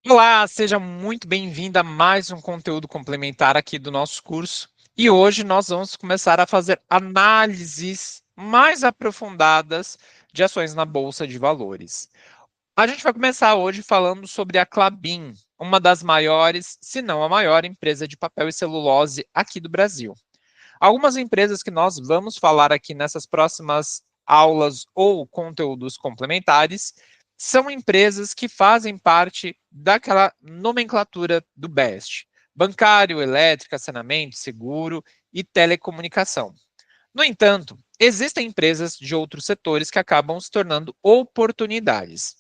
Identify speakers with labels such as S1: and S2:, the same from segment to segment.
S1: Olá, seja muito bem-vinda a mais um conteúdo complementar aqui do nosso curso. E hoje nós vamos começar a fazer análises mais aprofundadas de ações na Bolsa de Valores. A gente vai começar hoje falando sobre a Klabin, uma das maiores, se não a maior empresa de papel e celulose aqui do Brasil. Algumas empresas que nós vamos falar aqui nessas próximas aulas ou conteúdos complementares são empresas que fazem parte daquela nomenclatura do BEST: bancário, elétrica, saneamento, seguro e telecomunicação. No entanto, existem empresas de outros setores que acabam se tornando oportunidades.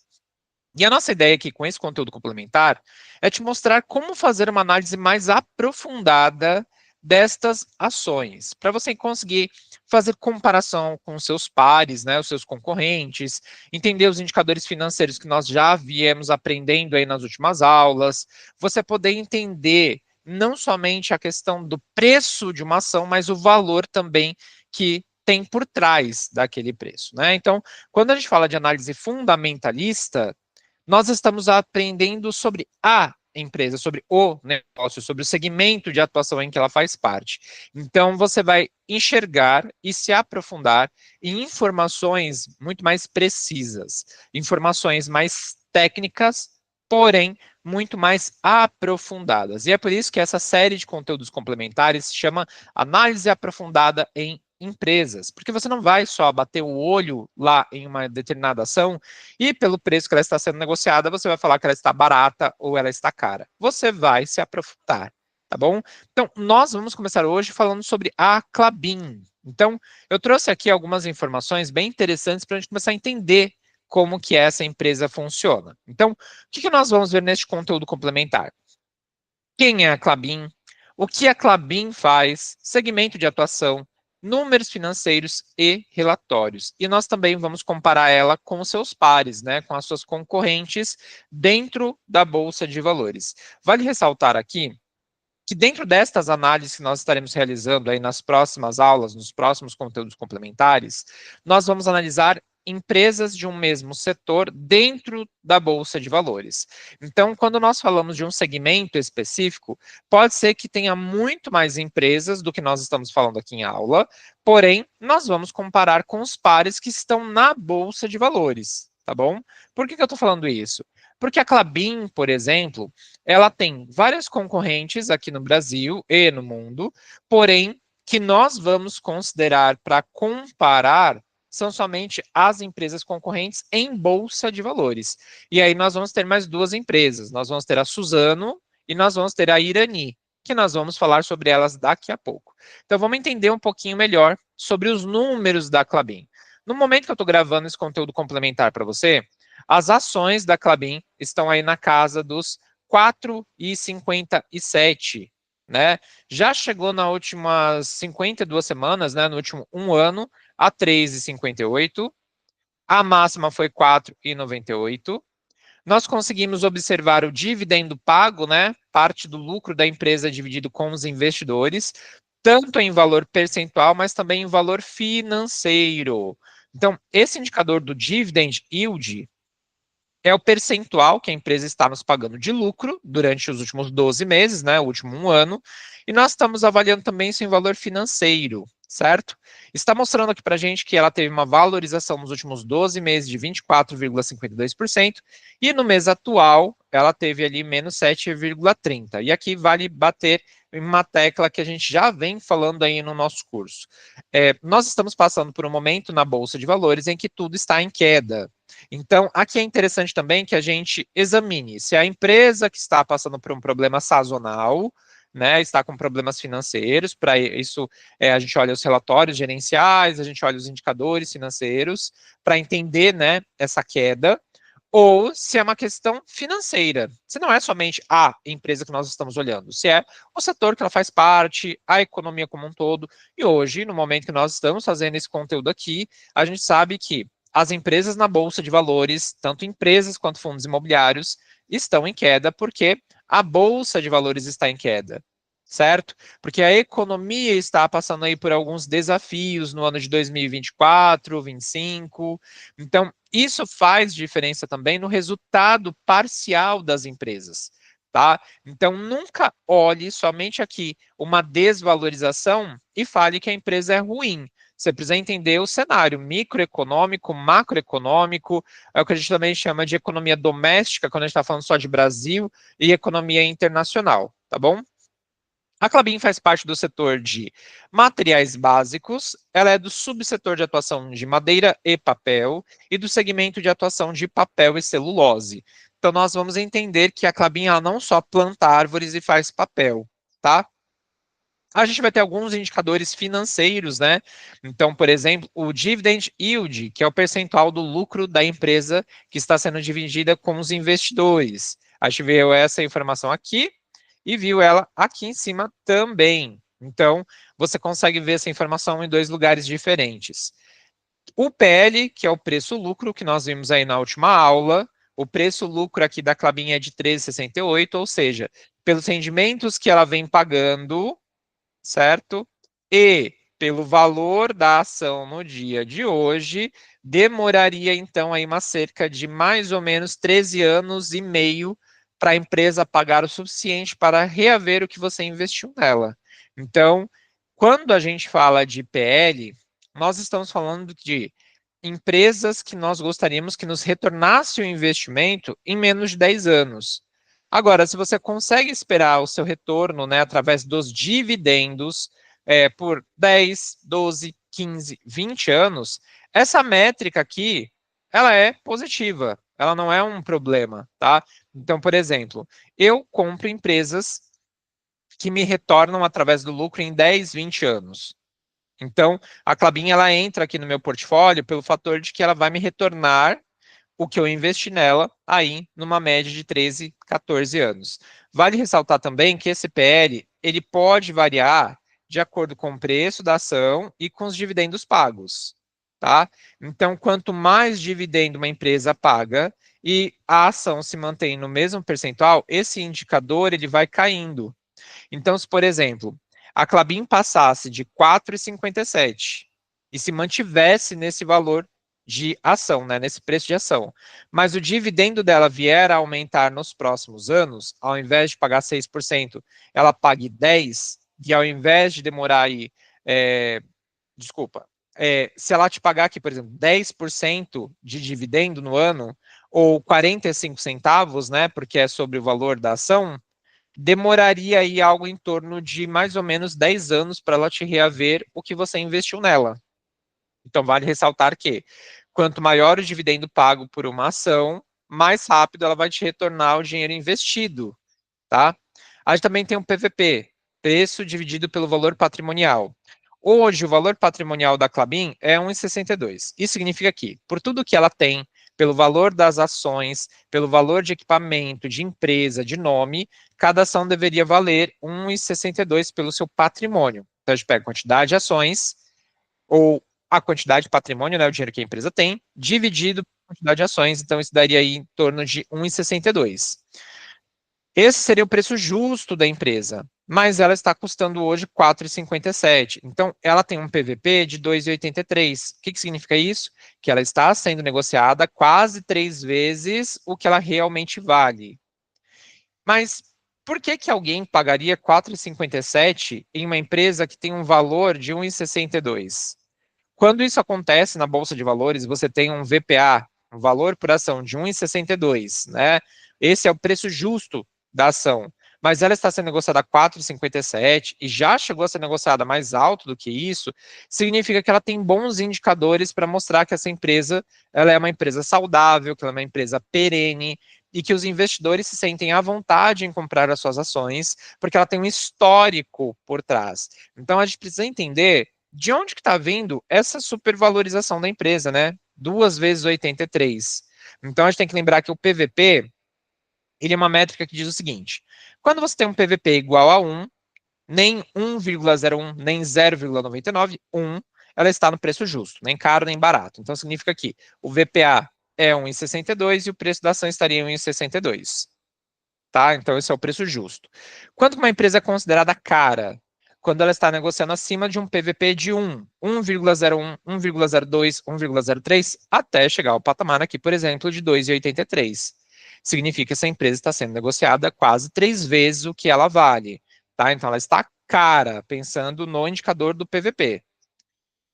S1: E a nossa ideia aqui com esse conteúdo complementar é te mostrar como fazer uma análise mais aprofundada destas ações, para você conseguir fazer comparação com os seus pares, né, os seus concorrentes, entender os indicadores financeiros que nós já viemos aprendendo aí nas últimas aulas, você poder entender não somente a questão do preço de uma ação, mas o valor também que tem por trás daquele preço, né? Então, quando a gente fala de análise fundamentalista, nós estamos aprendendo sobre a empresa, sobre o negócio, sobre o segmento de atuação em que ela faz parte. Então, você vai enxergar e se aprofundar em informações muito mais precisas, informações mais técnicas, porém muito mais aprofundadas. E é por isso que essa série de conteúdos complementares se chama Análise Aprofundada em Empresas, porque você não vai só bater o olho lá em uma determinada ação e pelo preço que ela está sendo negociada, você vai falar que ela está barata ou ela está cara. Você vai se aprofundar, tá bom? Então, nós vamos começar hoje falando sobre a Klabin. Então, eu trouxe aqui algumas informações bem interessantes para a gente começar a entender como que essa empresa funciona. Então, o que nós vamos ver neste conteúdo complementar? Quem é a Klabin? O que a Klabin faz? Segmento de atuação, números financeiros e relatórios. E nós também vamos comparar ela com os seus pares, né, com as suas concorrentes dentro da Bolsa de Valores. Vale ressaltar aqui que dentro destas análises que nós estaremos realizando aí nas próximas aulas, nos próximos conteúdos complementares, nós vamos analisar empresas de um mesmo setor dentro da bolsa de valores. Então, quando nós falamos de um segmento específico, pode ser que tenha muito mais empresas do que nós estamos falando aqui em aula, porém, nós vamos comparar com os pares que estão na bolsa de valores, tá bom? Por que eu estou falando isso? Porque a Klabin, por exemplo, ela tem várias concorrentes aqui no Brasil e no mundo, porém, que nós vamos considerar para comparar são somente as empresas concorrentes em bolsa de valores. E aí nós vamos ter mais duas empresas. Nós vamos ter a Suzano e nós vamos ter a Irani, que nós vamos falar sobre elas daqui a pouco. Então vamos entender um pouquinho melhor sobre os números da Klabin. No momento que eu estou gravando esse conteúdo complementar para você, as ações da Klabin estão aí na casa dos 4,57, né? Já chegou nas últimas 52 semanas, né, no último um ano, a 3,58. A máxima foi 4,98. Nós conseguimos observar o dividendo pago, né, parte do lucro da empresa dividido com os investidores, tanto em valor percentual, mas também em valor financeiro. Então, esse indicador do dividend yield é o percentual que a empresa está nos pagando de lucro durante os últimos 12 meses, né, o último um ano, e nós estamos avaliando também isso em valor financeiro, certo? Está mostrando aqui para a gente que ela teve uma valorização nos últimos 12 meses de 24,52%, e no mês atual ela teve ali menos 7,30%. E aqui vale bater em uma tecla que a gente já vem falando aí no nosso curso. Nós estamos passando por um momento na Bolsa de Valores em que tudo está em queda. Então, aqui é interessante também que a gente examine se a empresa que está passando por um problema sazonal, né, está com problemas financeiros, para isso a gente olha os relatórios gerenciais, a gente olha os indicadores financeiros, para entender, né, essa queda, ou se é uma questão financeira, se não é somente a empresa que nós estamos olhando, se é o setor que ela faz parte, a economia como um todo, e hoje, no momento que nós estamos fazendo esse conteúdo aqui, a gente sabe que as empresas na bolsa de valores, tanto empresas quanto fundos imobiliários, estão em queda porque a bolsa de valores está em queda. certo? Porque a economia está passando aí por alguns desafios no ano de 2024, 2025. Então, isso faz diferença também no resultado parcial das empresas, tá? Então, nunca olhe somente aqui uma desvalorização e fale que a empresa é ruim. Você precisa entender o cenário microeconômico, macroeconômico, é o que a gente também chama de economia doméstica, quando a gente está falando só de Brasil, e economia internacional, tá bom? A Klabin faz parte do setor de materiais básicos, ela é do subsetor de atuação de madeira e papel e do segmento de atuação de papel e celulose. Então, nós vamos entender que a Klabin ela não só planta árvores e faz papel, tá? A gente vai ter alguns indicadores financeiros, né? Então, por exemplo, o dividend yield, que é o percentual do lucro da empresa que está sendo dividida com os investidores. A gente viu essa informação aqui e viu ela aqui em cima também. Então, você consegue ver essa informação em dois lugares diferentes. O PL, que é o preço-lucro, que nós vimos aí na última aula, o preço-lucro aqui da Klabin é de 13,68, ou seja, pelos rendimentos que ela vem pagando, certo? E pelo valor da ação no dia de hoje, demoraria então aí uma cerca de mais ou menos 13 anos e meio para a empresa pagar o suficiente para reaver o que você investiu nela. Então, quando a gente fala de PL, nós estamos falando de empresas que nós gostaríamos que nos retornasse o investimento em menos de 10 anos. Agora, se você consegue esperar o seu retorno, né, através dos dividendos, por 10, 12, 15, 20 anos, essa métrica aqui, ela é positiva, ela não é um problema, tá? Então, por exemplo, eu compro empresas que me retornam através do lucro em 10, 20 anos. Então, a Klabin, ela entra aqui no meu portfólio pelo fator de que ela vai me retornar o que eu investi nela aí numa média de 13, 14 anos. Vale ressaltar também que esse PL, ele pode variar de acordo com o preço da ação e com os dividendos pagos, tá? Então, quanto mais dividendo uma empresa paga e a ação se mantém no mesmo percentual, esse indicador ele vai caindo. Então, se, por exemplo, a Klabin passasse de 4,57 e se mantivesse nesse valor de ação, né, nesse preço de ação, mas o dividendo dela vier a aumentar nos próximos anos, ao invés de pagar 6%, ela pague 10%, e ao invés de demorar aí, desculpa, se ela te pagar aqui, por exemplo, 10% de dividendo no ano, ou 45 centavos, né, porque é sobre o valor da ação, demoraria aí algo em torno de mais ou menos 10 anos para ela te reaver o que você investiu nela. Então, vale ressaltar que quanto maior o dividendo pago por uma ação, mais rápido ela vai te retornar o dinheiro investido, tá? A gente também tem um PVP, preço dividido pelo valor patrimonial. Hoje, o valor patrimonial da Klabin é 1,62. Isso significa que, por tudo que ela tem, pelo valor das ações, pelo valor de equipamento, de empresa, de nome, cada ação deveria valer 1,62 pelo seu patrimônio. Então, a gente pega a quantidade de ações, ou a quantidade de patrimônio, né, o dinheiro que a empresa tem, dividido pela quantidade de ações, então isso daria aí em torno de 1,62. Esse seria o preço justo da empresa, mas ela está custando hoje 4,57. Então, ela tem um PVP de 2,83. O que significa isso? Que ela está sendo negociada quase 3 vezes o que ela realmente vale. Mas por que que alguém pagaria 4,57 em uma empresa que tem um valor de 1,62? Quando isso acontece na bolsa de valores, você tem um VPA, um valor por ação de 1,62, né? Esse é o preço justo da ação. Mas ela está sendo negociada a 4,57 e já chegou a ser negociada mais alto do que isso, significa que ela tem bons indicadores para mostrar que essa empresa ela é uma empresa saudável, que ela é uma empresa perene e que os investidores se sentem à vontade em comprar as suas ações, porque ela tem um histórico por trás. Então a gente precisa entender de onde que está vindo essa supervalorização da empresa, né? 2 vezes 83. Então a gente tem que lembrar que o PVP, ele é uma métrica que diz o seguinte: quando você tem um PVP igual a 1, nem 1,01, nem 0,99, 1, ela está no preço justo, nem caro nem barato. Então significa que o VPA é 1,62 e o preço da ação estaria em 1,62. tá? Então, esse é o preço justo. Quanto que uma empresa é considerada cara? Quando ela está negociando acima de um PVP de 1, 1,01, 1,02, 1,03, até chegar ao patamar aqui, por exemplo, de 2,83. Significa que essa empresa está sendo negociada quase 3 vezes o que ela vale, tá? Então, ela está cara, pensando no indicador do PVP.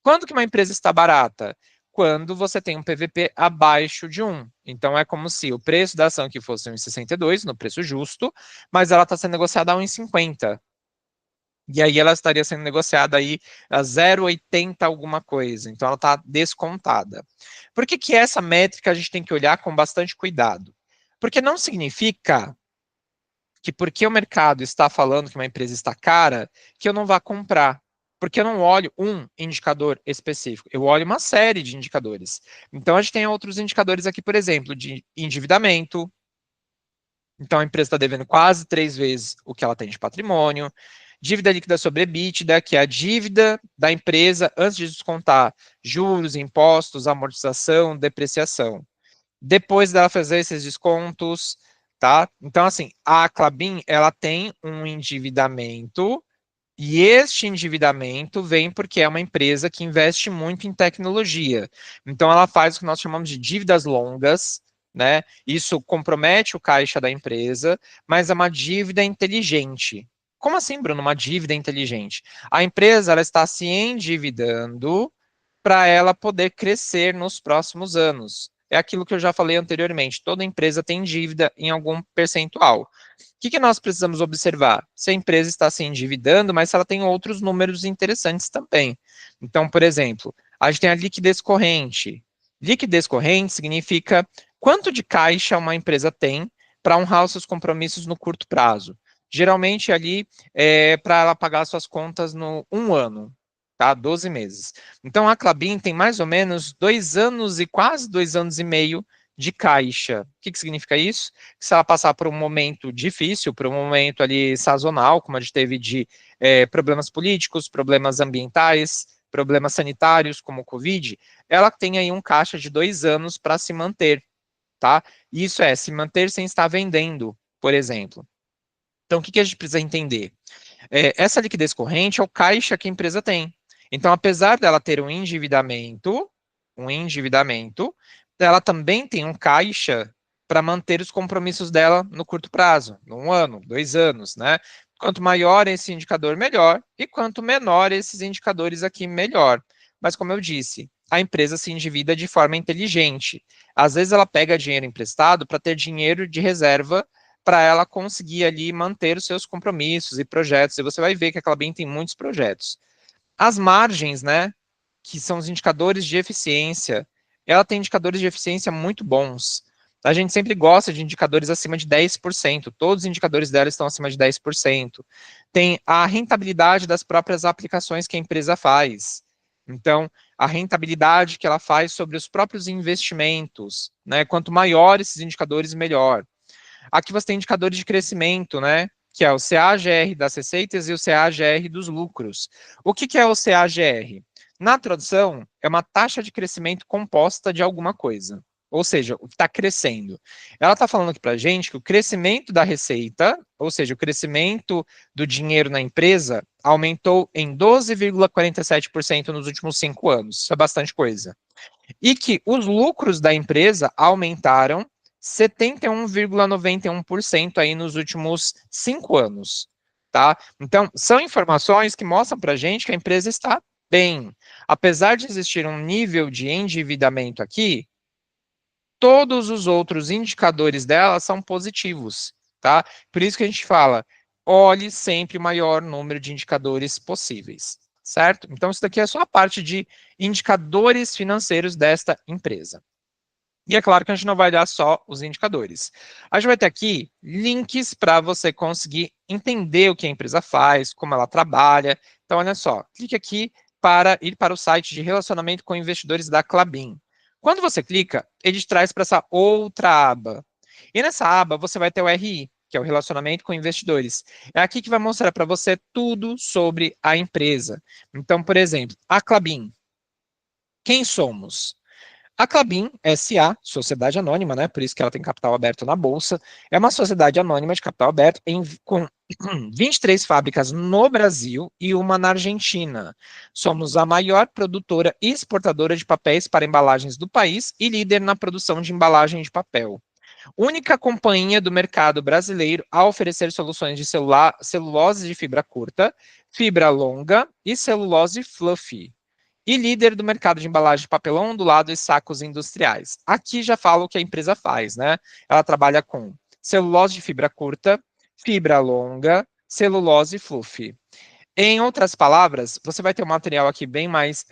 S1: Quando que uma empresa está barata? Quando você tem um PVP abaixo de 1. Então, é como se o preço da ação que fosse 1,62, no preço justo, mas ela está sendo negociada a 1,50. E aí ela estaria sendo negociada aí a 0,80 alguma coisa. Então ela está descontada. Por que que essa métrica a gente tem que olhar com bastante cuidado? Porque não significa que porque o mercado está falando que uma empresa está cara, que eu não vá comprar. Porque eu não olho um indicador específico, eu olho uma série de indicadores. Então a gente tem outros indicadores aqui, por exemplo, de endividamento. Então a empresa está devendo quase 3 vezes o que ela tem de patrimônio. Dívida líquida sobre EBITDA, que é a dívida da empresa antes de descontar juros, impostos, amortização, depreciação. Depois dela fazer esses descontos, tá? Então, assim, a Klabin, ela tem um endividamento e este endividamento vem porque é uma empresa que investe muito em tecnologia. Então, ela faz o que nós chamamos de dívidas longas, né? Isso compromete o caixa da empresa, mas é uma dívida inteligente. Como assim, Bruno? Uma dívida inteligente? A empresa ela está se endividando para ela poder crescer nos próximos anos. É aquilo que eu já falei anteriormente. Toda empresa tem dívida em algum percentual. O que nós precisamos observar? Se a empresa está se endividando, mas se ela tem outros números interessantes também. Então, por exemplo, a gente tem a liquidez corrente. Liquidez corrente significa quanto de caixa uma empresa tem para honrar os seus compromissos no curto prazo. Geralmente ali é para ela pagar suas contas no 1 ano, tá? 12 meses. Então a Klabin tem mais ou menos 2 anos e quase 2 anos e meio de caixa. O que significa isso? Que se ela passar por um momento difícil, por um momento ali sazonal, como a gente teve de problemas políticos, problemas ambientais, problemas sanitários, como o Covid, ela tem aí um caixa de 2 anos para se manter, tá? Isso é, se manter sem estar vendendo, por exemplo. Então, o que a gente precisa entender? Essa liquidez corrente é o caixa que a empresa tem. Então, apesar dela ter um endividamento, ela também tem um caixa para manter os compromissos dela no curto prazo, no 1 ano, 2 anos, né? Quanto maior esse indicador, melhor, e quanto menor esses indicadores aqui, melhor. Mas, como eu disse, a empresa se endivida de forma inteligente. Às vezes, ela pega dinheiro emprestado para ter dinheiro de reserva para ela conseguir ali manter os seus compromissos e projetos. E você vai ver que a Klabin tem muitos projetos. As margens, né, que são os indicadores de eficiência, ela tem indicadores de eficiência muito bons. A gente sempre gosta de indicadores acima de 10%. Todos os indicadores dela estão acima de 10%. Tem a rentabilidade das próprias aplicações que a empresa faz. Então, a rentabilidade que ela faz sobre os próprios investimentos, né? Quanto maior esses indicadores, melhor. Aqui você tem indicadores de crescimento, né? Que é o CAGR das receitas e o CAGR dos lucros. O que é o CAGR? Na tradução, é uma taxa de crescimento composta de alguma coisa. Ou seja, o que está crescendo. Ela está falando aqui para a gente que o crescimento da receita, ou seja, o crescimento do dinheiro na empresa, aumentou em 12,47% nos últimos 5 anos. Isso é bastante coisa. E que os lucros da empresa aumentaram 71,91% aí nos últimos 5 anos, tá? Então, são informações que mostram para a gente que a empresa está bem. Apesar de existir um nível de endividamento aqui, todos os outros indicadores dela são positivos, tá? Por isso que a gente fala, olhe sempre o maior número de indicadores possíveis, certo? Então, isso daqui é só a parte de indicadores financeiros desta empresa. E é claro que a gente não vai dar só os indicadores. A gente vai ter aqui links para você conseguir entender o que a empresa faz, como ela trabalha. Então, olha só, clique aqui para ir para o site de relacionamento com investidores da Klabin. Quando você clica, ele te traz para essa outra aba. E nessa aba você vai ter o RI, que é o relacionamento com investidores. É aqui que vai mostrar para você tudo sobre a empresa. Então, por exemplo, a Klabin. Quem somos? A Klabin SA, Sociedade Anônima, né, por isso que ela tem capital aberto na Bolsa, é uma sociedade anônima de capital aberto com 23 fábricas no Brasil e uma na Argentina. Somos a maior produtora e exportadora de papéis para embalagens do país e líder na produção de embalagem de papel. Única companhia do mercado brasileiro a oferecer soluções de celulose de fibra curta, fibra longa e celulose fluffy. E líder do mercado de embalagem de papelão ondulado e sacos industriais. Aqui já falo o que a empresa faz, né? Ela trabalha com celulose de fibra curta, fibra longa, celulose fluffy. Em outras palavras, você vai ter um material aqui bem mais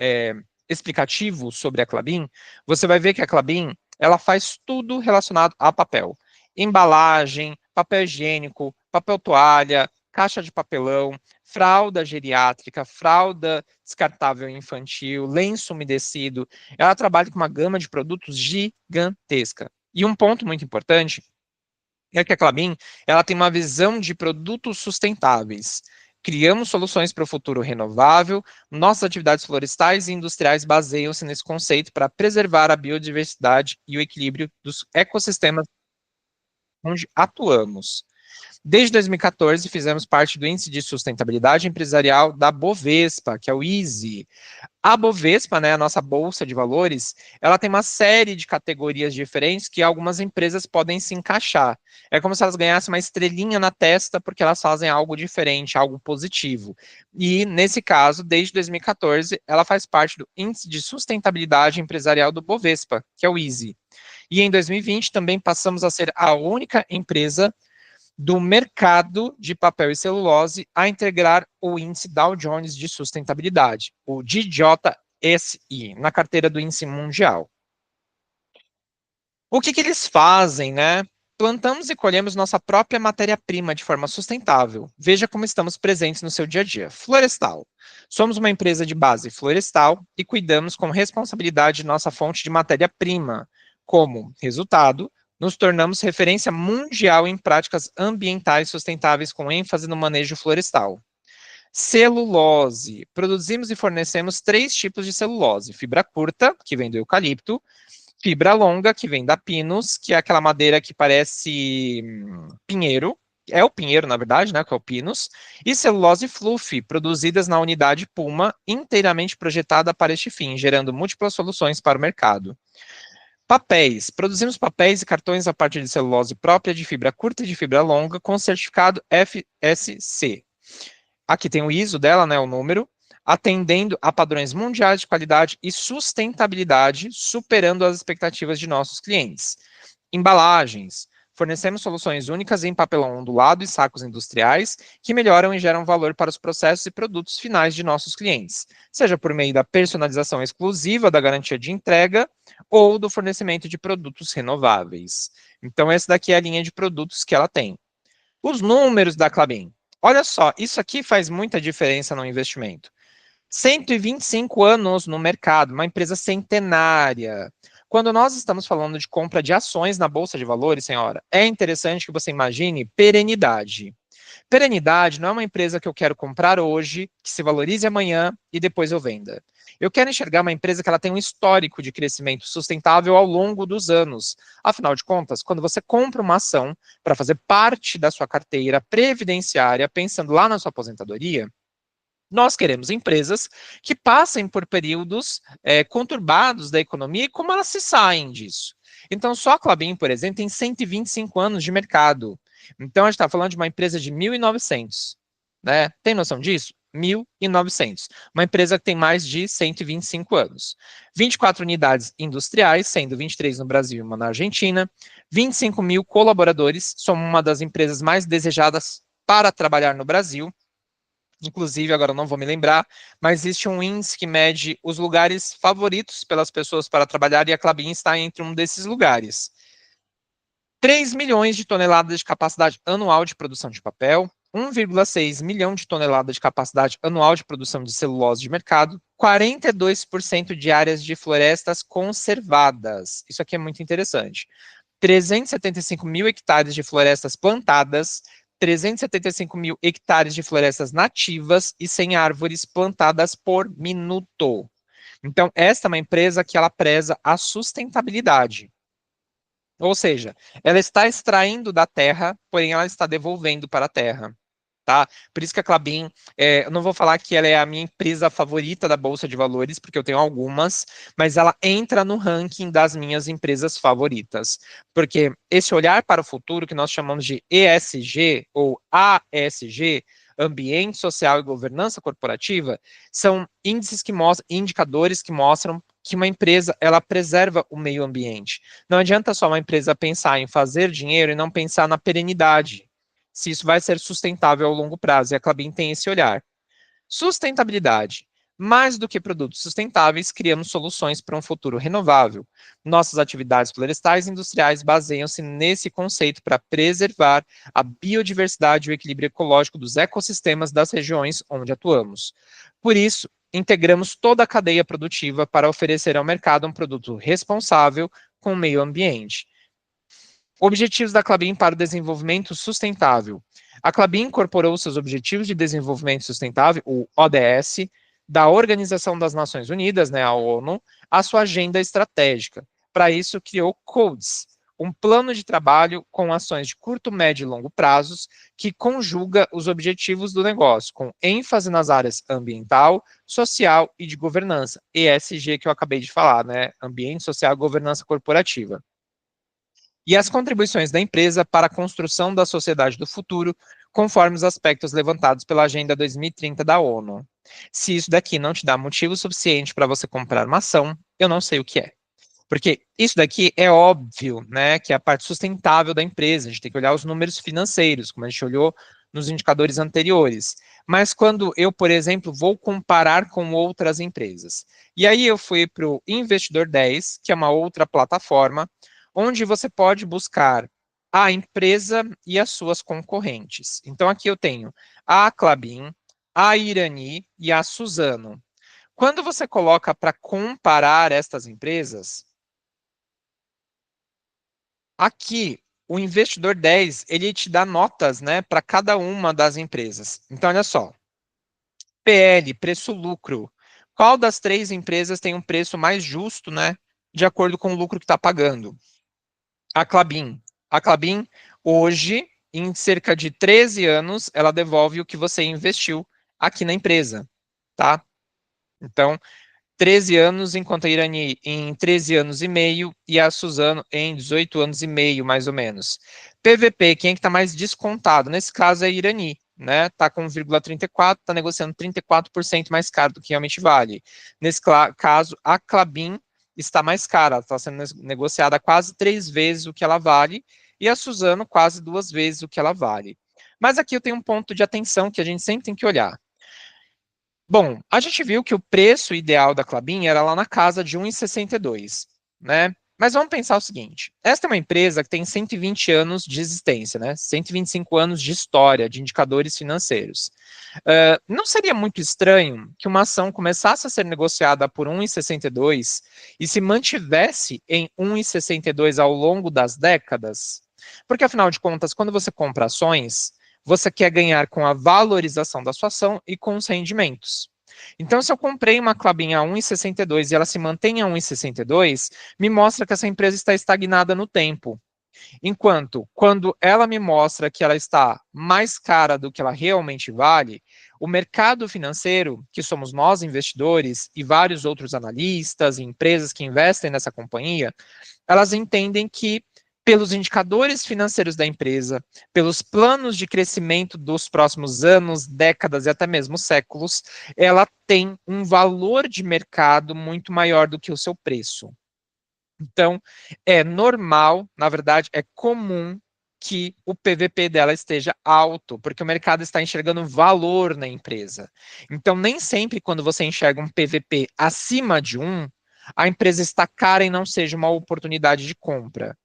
S1: explicativo sobre a Klabin. Você vai ver que a Klabin ela faz tudo relacionado a papel. Embalagem, papel higiênico, papel toalha, caixa de papelão, fralda geriátrica, fralda descartável infantil, lenço umedecido. Ela trabalha com uma gama de produtos gigantesca. E um ponto muito importante é que a Klabin ela tem uma visão de produtos sustentáveis. Criamos soluções para o futuro renovável. Nossas atividades florestais e industriais baseiam-se nesse conceito para preservar a biodiversidade e o equilíbrio dos ecossistemas onde atuamos. Desde 2014, fizemos parte do Índice de Sustentabilidade Empresarial da Bovespa, que é o ISE. A Bovespa, né, a nossa bolsa de valores, ela tem uma série de categorias diferentes que algumas empresas podem se encaixar. É como se elas ganhassem uma estrelinha na testa porque elas fazem algo diferente, algo positivo. E, nesse caso, desde 2014, ela faz parte do Índice de Sustentabilidade Empresarial do Bovespa, que é o ISE. E em 2020 também passamos a ser a única empresa do mercado de papel e celulose a integrar o índice Dow Jones de sustentabilidade, o DJSI, na carteira do índice mundial. O que eles fazem, né? Plantamos e colhemos nossa própria matéria-prima de forma sustentável. Veja como estamos presentes no seu dia a dia. Florestal. Somos uma empresa de base florestal e cuidamos com responsabilidade de nossa fonte de matéria-prima. Como resultado, nos tornamos referência mundial em práticas ambientais sustentáveis com ênfase no manejo florestal. Celulose. Produzimos e fornecemos 3 tipos de celulose: fibra curta, que vem do eucalipto, fibra longa, que vem da pinus, que é aquela madeira que parece pinheiro, é o pinheiro, na verdade, né, que é o pinus, e celulose fluffy, produzidas na unidade Puma, inteiramente projetada para este fim, gerando múltiplas soluções para o mercado. Papéis. Produzimos papéis e cartões a partir de celulose própria de fibra curta e de fibra longa com certificado FSC. Aqui tem o ISO dela, né, o número, atendendo a padrões mundiais de qualidade e sustentabilidade, superando as expectativas de nossos clientes. Embalagens. Fornecemos soluções únicas em papelão ondulado e sacos industriais que melhoram e geram valor para os processos e produtos finais de nossos clientes, seja por meio da personalização exclusiva da garantia de entrega ou do fornecimento de produtos renováveis. Então, essa daqui é a linha de produtos que ela tem. Os números da Klabin. Olha só, isso aqui faz muita diferença no investimento. 125 anos no mercado, uma empresa centenária. Quando nós estamos falando de compra de ações na Bolsa de Valores, senhora, é interessante que você imagine perenidade. Perenidade não é uma empresa que eu quero comprar hoje, que se valorize amanhã e depois eu venda. Eu quero enxergar uma empresa que ela tem um histórico de crescimento sustentável ao longo dos anos. Afinal de contas, quando você compra uma ação para fazer parte da sua carteira previdenciária, pensando lá na sua aposentadoria, nós queremos empresas que passem por períodos conturbados da economia e como elas se saem disso. Então, só a Klabin, por exemplo, tem 125 anos de mercado. Então, a gente está falando de uma empresa de 1900. Né? Tem noção disso? 1900. Uma empresa que tem mais de 125 anos. 24 unidades industriais, sendo 23 no Brasil e uma na Argentina. 25 mil colaboradores. Somos uma das empresas mais desejadas para trabalhar no Brasil. Inclusive, agora não vou me lembrar, mas existe um índice que mede os lugares favoritos pelas pessoas para trabalhar e a Klabin está entre um desses lugares. 3 milhões de toneladas de capacidade anual de produção de papel, 1,6 milhão de toneladas de capacidade anual de produção de celulose de mercado, 42% de áreas de florestas conservadas. Isso aqui é muito interessante. 375 mil hectares de florestas plantadas, 375 mil hectares de florestas nativas e 100 árvores plantadas por minuto. Então, esta é uma empresa que ela preza a sustentabilidade. Ou seja, ela está extraindo da terra, porém ela está devolvendo para a terra. Tá? Por isso que a Klabin, eu não vou falar que ela é a minha empresa favorita da Bolsa de Valores, porque eu tenho algumas, mas ela entra no ranking das minhas empresas favoritas. Porque esse olhar para o futuro, que nós chamamos de ESG ou ASG, Ambiente Social e Governança Corporativa, são índices que mostram, indicadores que mostram que uma empresa ela preserva o meio ambiente. Não adianta só uma empresa pensar em fazer dinheiro e não pensar na perenidade, se isso vai ser sustentável ao longo prazo. E a Klabin tem esse olhar. Sustentabilidade. Mais do que produtos sustentáveis, criamos soluções para um futuro renovável. Nossas atividades florestais e industriais baseiam-se nesse conceito para preservar a biodiversidade e o equilíbrio ecológico dos ecossistemas das regiões onde atuamos. Por isso, integramos toda a cadeia produtiva para oferecer ao mercado um produto responsável com o meio ambiente. Objetivos da Klabin para o desenvolvimento sustentável. A Klabin incorporou seus Objetivos de Desenvolvimento Sustentável, o ODS, da Organização das Nações Unidas, né, a ONU, à sua agenda estratégica. Para isso, criou CODES, um plano de trabalho com ações de curto, médio e longo prazos, que conjuga os objetivos do negócio, com ênfase nas áreas ambiental, social e de governança, ESG que eu acabei de falar, né, ambiente, social e governança corporativa. E as contribuições da empresa para a construção da sociedade do futuro, conforme os aspectos levantados pela Agenda 2030 da ONU. Se isso daqui não te dá motivo suficiente para você comprar uma ação, eu não sei o que é. Porque isso daqui é óbvio, né, que é a parte sustentável da empresa. A gente tem que olhar os números financeiros, como a gente olhou nos indicadores anteriores. Mas quando eu, por exemplo, vou comparar com outras empresas, e aí eu fui para o Investidor 10, que é uma outra plataforma, onde você pode buscar a empresa e as suas concorrentes. Então, aqui eu tenho a Klabin, a Irani e a Suzano. Quando você coloca para comparar estas empresas, aqui o investidor 10, ele te dá notas, né, para cada uma das empresas. Então, olha só. PL, preço-lucro. Qual das três empresas tem um preço mais justo, né, de acordo com o lucro que está pagando? A Klabin. A Klabin, hoje, em cerca de 13 anos, ela devolve o que você investiu aqui na empresa, tá? Então, 13 anos, enquanto a Irani em 13 anos e meio e a Suzano em 18 anos e meio, mais ou menos. PVP, quem é que está mais descontado? Nesse caso é a Irani, né? Está com 1,34, está negociando 34% mais caro do que realmente vale. Nesse caso, a Klabin está mais cara, está sendo negociada quase 3 vezes o que ela vale, e a Suzano quase 2 vezes o que ela vale. Mas aqui eu tenho um ponto de atenção que a gente sempre tem que olhar. Bom, a gente viu que o preço ideal da Klabin era lá na casa de 1,62, né? Mas vamos pensar o seguinte: esta é uma empresa que tem 120 anos de existência, né? 125 anos de história, de indicadores financeiros. Não seria muito estranho que uma ação começasse a ser negociada por 1,62 e se mantivesse em 1,62 ao longo das décadas? Porque, afinal de contas, quando você compra ações, você quer ganhar com a valorização da sua ação e com os rendimentos. Então, se eu comprei uma Klabin a 1,62 e ela se mantém a 1,62, me mostra que essa empresa está estagnada no tempo. Enquanto, quando ela me mostra que ela está mais cara do que ela realmente vale, o mercado financeiro, que somos nós investidores e vários outros analistas e empresas que investem nessa companhia, elas entendem que pelos indicadores financeiros da empresa, pelos planos de crescimento dos próximos anos, décadas e até mesmo séculos, ela tem um valor de mercado muito maior do que o seu preço. Então, é normal, na verdade, é comum que o PVP dela esteja alto, porque o mercado está enxergando valor na empresa. Então, nem sempre quando você enxerga um PVP acima de 1, a empresa está cara e não seja uma oportunidade de compra.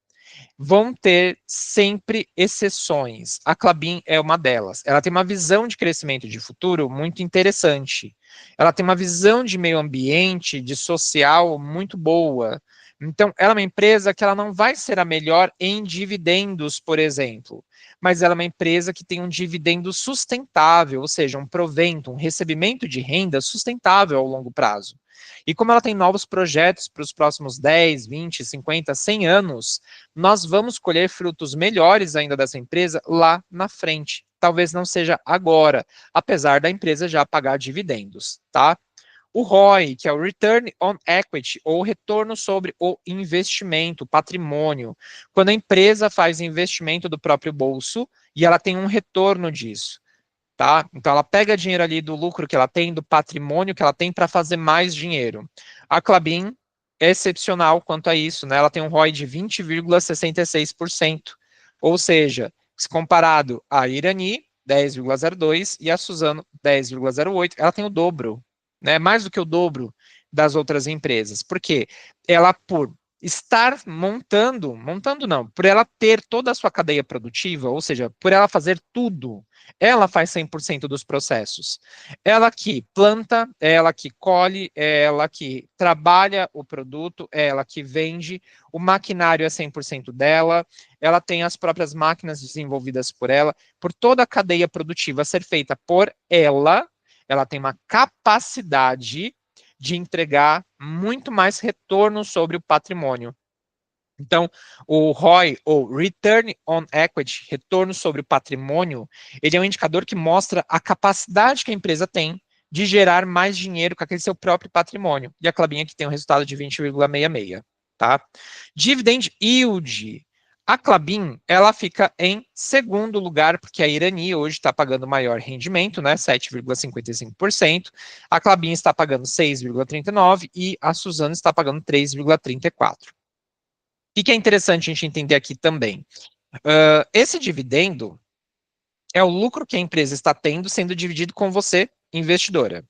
S1: Vão ter sempre exceções. A Klabin é uma delas. Ela tem uma visão de crescimento de futuro muito interessante. Ela tem uma visão de meio ambiente, de social muito boa. Então, ela é uma empresa que ela não vai ser a melhor em dividendos, por exemplo, mas ela é uma empresa que tem um dividendo sustentável, ou seja, um provento, um recebimento de renda sustentável ao longo prazo. E como ela tem novos projetos para os próximos 10, 20, 50, 100 anos, nós vamos colher frutos melhores ainda dessa empresa lá na frente. Talvez não seja agora, apesar da empresa já pagar dividendos, tá? O ROI, que é o Return on Equity, ou retorno sobre o investimento, patrimônio. Quando a empresa faz investimento do próprio bolso e ela tem um retorno disso, tá? Então ela pega dinheiro ali do lucro que ela tem, do patrimônio que ela tem para fazer mais dinheiro. A Klabin é excepcional quanto a isso, né? Ela tem um ROI de 20,66%. Ou seja, se comparado à Irani, 10,02 e a Suzano, 10,08, ela tem o dobro, né? Mais do que o dobro das outras empresas. Por quê? Ela, por estar montando não, por ela ter toda a sua cadeia produtiva, ou seja, por ela fazer tudo, ela faz 100% dos processos. Ela que planta, ela que colhe, ela que trabalha o produto, ela que vende, o maquinário é 100% dela, ela tem as próprias máquinas desenvolvidas por ela, por toda a cadeia produtiva ser feita por ela tem uma capacidade de entregar muito mais retorno sobre o patrimônio. Então, o ROI, ou Return on Equity, retorno sobre o patrimônio, ele é um indicador que mostra a capacidade que a empresa tem de gerar mais dinheiro com aquele seu próprio patrimônio. E a Klabin aqui tem um resultado de 20,66, tá? Dividend Yield. A Klabin, ela fica em segundo lugar, porque a Irani hoje está pagando maior rendimento, né, 7,55%. A Klabin está pagando 6,39% e a Suzano está pagando 3,34%. O que é interessante a gente entender aqui também? Esse dividendo é o lucro que a empresa está tendo sendo dividido com você, investidora.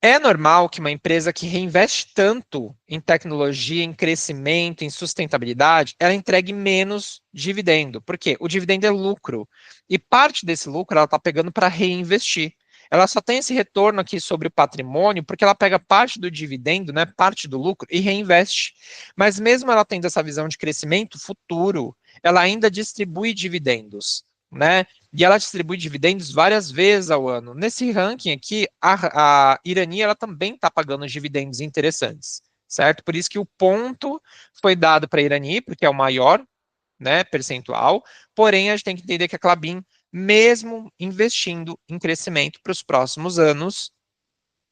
S1: É normal que uma empresa que reinveste tanto em tecnologia, em crescimento, em sustentabilidade, ela entregue menos dividendo. Por quê? O dividendo é lucro. E parte desse lucro ela está pegando para reinvestir. Ela só tem esse retorno aqui sobre o patrimônio porque ela pega parte do dividendo, né, parte do lucro, e reinveste. Mas mesmo ela tendo essa visão de crescimento futuro, ela ainda distribui dividendos, né? E ela distribui dividendos várias vezes ao ano. Nesse ranking aqui, a Irani ela também está pagando dividendos interessantes, certo? Por isso que o ponto foi dado para a Irani, porque é o maior, né, percentual. Porém, a gente tem que entender que a Klabin, mesmo investindo em crescimento para os próximos anos,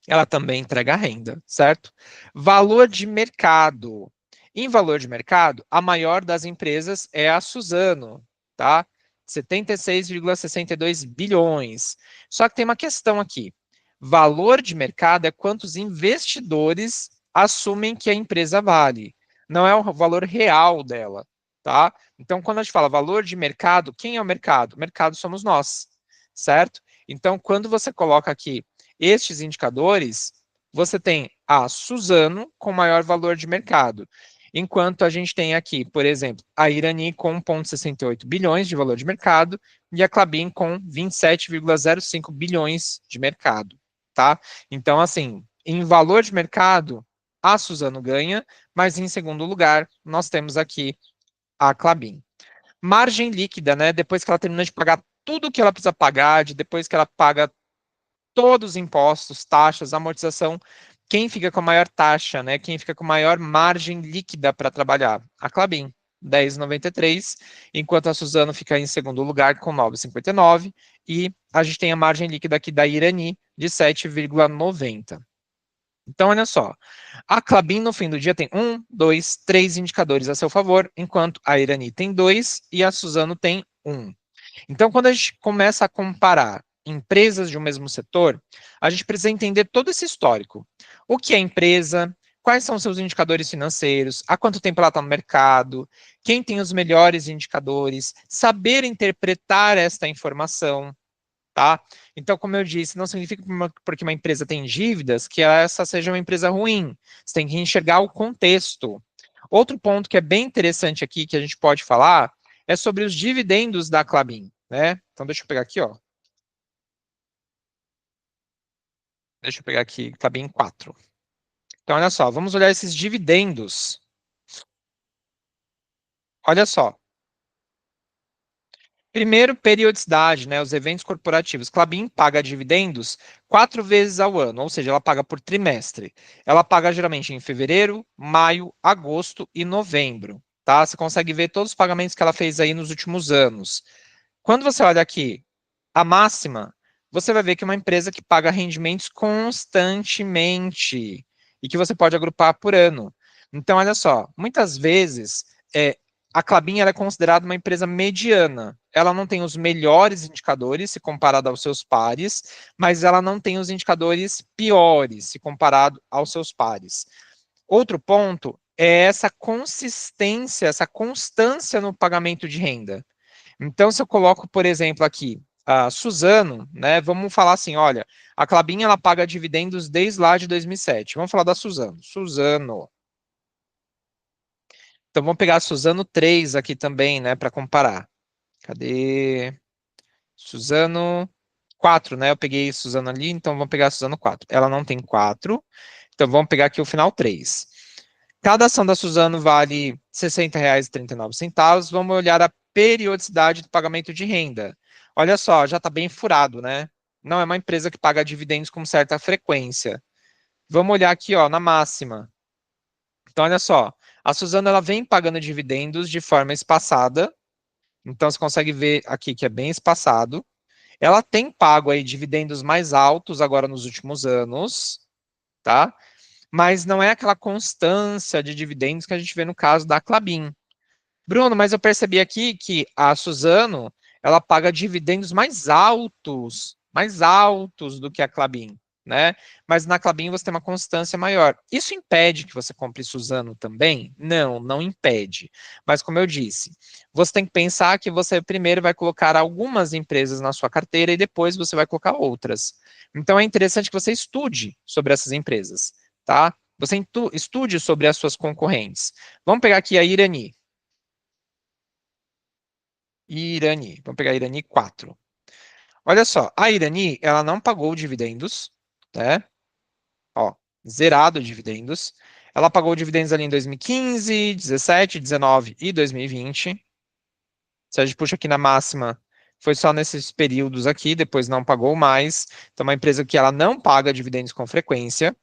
S1: ela também entrega renda, certo? Valor de mercado. Em valor de mercado, a maior das empresas é a Suzano, tá? 76,62 bilhões. Só que tem uma questão aqui. Valor de mercado é quantos investidores assumem que a empresa vale. Não é o valor real dela, tá? Então, quando a gente fala valor de mercado, quem é o mercado? O mercado somos nós, certo? Então, quando você coloca aqui estes indicadores, você tem a Suzano com maior valor de mercado, enquanto a gente tem aqui, por exemplo, a Irani com 1,68 bilhões de valor de mercado e a Klabin com 27,05 bilhões de mercado, tá? Então, assim, em valor de mercado, a Suzano ganha, mas em segundo lugar, nós temos aqui a Klabin. Margem líquida, né? Depois que ela termina de pagar tudo que ela precisa pagar, depois que ela paga todos os impostos, taxas, amortização, quem fica com a maior taxa, né? Quem fica com maior margem líquida para trabalhar? A Klabin, 10,93, enquanto a Suzano fica em segundo lugar com 9,59 e a gente tem a margem líquida aqui da Irani de 7,90. Então, olha só, a Klabin no fim do dia tem 3 indicadores a seu favor, enquanto a Irani tem 2 e a Suzano tem 1. Então, quando a gente começa a comparar empresas de um mesmo setor, a gente precisa entender todo esse histórico. O que é empresa, quais são seus indicadores financeiros, há quanto tempo ela está no mercado, quem tem os melhores indicadores, saber interpretar esta informação, tá? Então, como eu disse, não significa porque uma empresa tem dívidas que essa seja uma empresa ruim. Você tem que enxergar o contexto. Outro ponto que é bem interessante aqui, que a gente pode falar, é sobre os dividendos da Klabin, né? Então, deixa eu pegar aqui, ó. Deixa eu pegar aqui, Klabin 4. Então, olha só, vamos olhar esses dividendos. Olha só. Primeiro, periodicidade, né? Os eventos corporativos. Klabin paga dividendos 4 vezes ao ano, ou seja, ela paga por trimestre. Ela paga geralmente em fevereiro, maio, agosto e novembro, tá? Você consegue ver todos os pagamentos que ela fez aí nos últimos anos. Quando você olha aqui a máxima, você vai ver que é uma empresa que paga rendimentos constantemente e que você pode agrupar por ano. Então, olha só, muitas vezes a Klabin ela é considerada uma empresa mediana. Ela não tem os melhores indicadores se comparado aos seus pares, mas ela não tem os indicadores piores se comparado aos seus pares. Outro ponto é essa consistência, essa constância no pagamento de renda. Então, se eu coloco, por exemplo, aqui, a Suzano, né? Vamos falar assim, olha, a Klabin ela paga dividendos desde lá de 2007. Vamos falar da Suzano. Suzano. Então, vamos pegar a Suzano 3 aqui também, né, para comparar. Cadê? Suzano 4, né? Eu peguei Suzano ali, então vamos pegar a Suzano 4. Ela não tem 4, então vamos pegar aqui o final 3. Cada ação da Suzano vale R$ 60,39. Vamos olhar a periodicidade do pagamento de renda. Olha só, já está bem furado, né? Não é uma empresa que paga dividendos com certa frequência. Vamos olhar aqui, ó, na máxima. Então, olha só, a Suzano ela vem pagando dividendos de forma espaçada. Então, você consegue ver aqui que é bem espaçado. Ela tem pago aí dividendos mais altos agora nos últimos anos, tá? Mas não é aquela constância de dividendos que a gente vê no caso da Klabin. Bruno, mas eu percebi aqui que a Suzano, ela paga dividendos mais altos do que a Klabin, né? Mas na Klabin você tem uma constância maior. Isso impede que você compre Suzano também? Não, não impede. Mas como eu disse, você tem que pensar que você primeiro vai colocar algumas empresas na sua carteira e depois você vai colocar outras. Então é interessante que você estude sobre essas empresas, tá? Você estude sobre as suas concorrentes. Vamos pegar aqui a Irani. Irani. Vamos pegar a Irani 4. Olha só, a Irani, ela não pagou dividendos, né? Ó, zerado dividendos. Ela pagou dividendos ali em 2015, 17, 19 e 2020. Se a gente puxa aqui na máxima, foi só nesses períodos aqui, depois não pagou mais. Então, é uma empresa que ela não paga dividendos com frequência.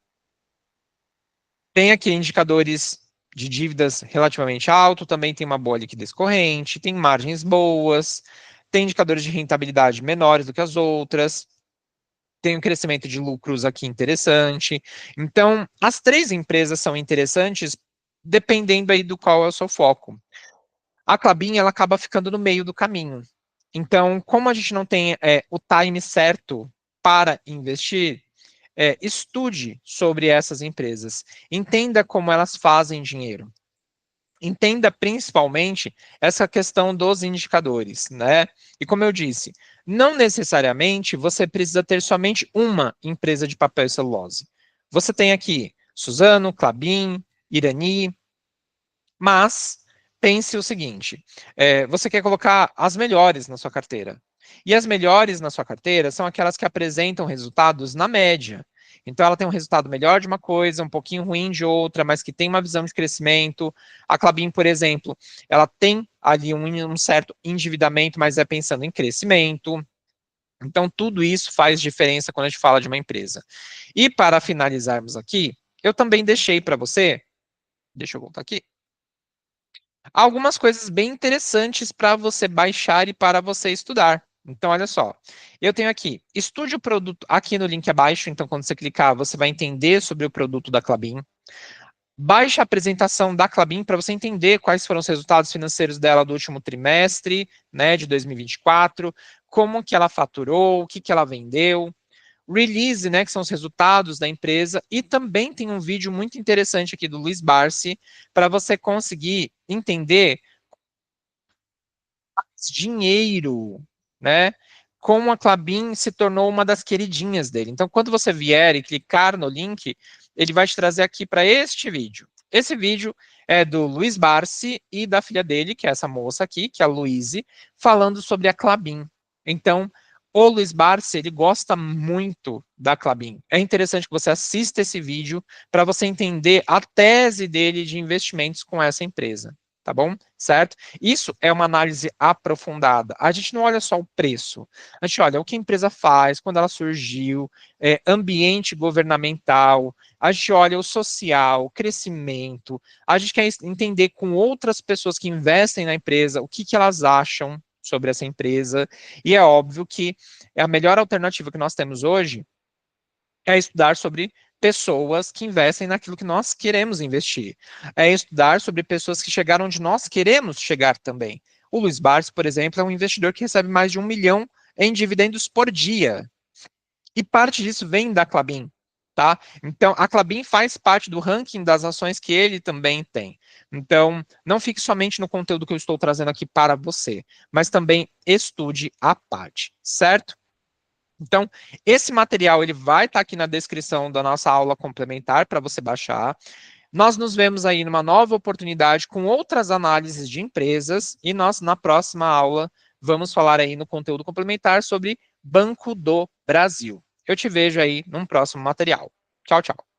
S1: Tem aqui indicadores de dívidas relativamente alto, também tem uma boa liquidez corrente, tem margens boas, tem indicadores de rentabilidade menores do que as outras, tem um crescimento de lucros aqui interessante. Então, as três empresas são interessantes dependendo aí do qual é o seu foco. A Klabin, ela acaba ficando no meio do caminho. Então, como a gente não tem o time certo para investir, estude sobre essas empresas, entenda como elas fazem dinheiro, entenda principalmente essa questão dos indicadores, né? E como eu disse, não necessariamente você precisa ter somente uma empresa de papel e celulose. Você tem aqui Suzano, Klabin, Irani, mas pense o seguinte: você quer colocar as melhores na sua carteira. E as melhores na sua carteira são aquelas que apresentam resultados na média. Então, ela tem um resultado melhor de uma coisa, um pouquinho ruim de outra, mas que tem uma visão de crescimento. A Klabin, por exemplo, ela tem ali um certo endividamento, mas é pensando em crescimento. Então, tudo isso faz diferença quando a gente fala de uma empresa. E para finalizarmos aqui, eu também deixei para você, deixa eu voltar aqui, algumas coisas bem interessantes para você baixar e para você estudar. Então, olha só, eu tenho aqui, estude o produto aqui no link abaixo, então quando você clicar, você vai entender sobre o produto da Klabin. Baixe a apresentação da Klabin para você entender quais foram os resultados financeiros dela do último trimestre, né, de 2024, como que ela faturou, o que que ela vendeu, release, né, que são os resultados da empresa, e também tem um vídeo muito interessante aqui do Luiz Barsi para você conseguir entender dinheiro, né? Como a Klabin se tornou uma das queridinhas dele. Então, quando você vier e clicar no link, ele vai te trazer aqui para este vídeo. Esse vídeo é do Luiz Barsi e da filha dele, que é essa moça aqui, que é a Luíse, falando sobre a Klabin. Então, O Luiz Barsi, ele gosta muito da Klabin. É interessante que você assista esse vídeo para você entender a tese dele de investimentos com essa empresa, tá bom? Certo? Isso é uma análise aprofundada. A gente não olha só o preço, a gente olha o que a empresa faz, quando ela surgiu, ambiente governamental, a gente olha o social, o crescimento, a gente quer entender com outras pessoas que investem na empresa o que elas acham sobre essa empresa, e é óbvio que a melhor alternativa que nós temos hoje é estudar sobre pessoas que investem naquilo que nós queremos investir. É estudar sobre pessoas que chegaram onde nós queremos chegar também. O Luiz Barsi, por exemplo, é um investidor que recebe mais de 1 milhão em dividendos por dia. E parte disso vem da Klabin, tá? Então, a Klabin faz parte do ranking das ações que ele também tem. Então, não fique somente no conteúdo que eu estou trazendo aqui para você, mas também estude a parte, certo? Então, esse material ele vai estar aqui na descrição da nossa aula complementar para você baixar. Nós nos vemos aí numa nova oportunidade com outras análises de empresas e nós, na próxima aula, vamos falar aí no conteúdo complementar sobre Banco do Brasil. Eu te vejo aí num próximo material. Tchau, tchau.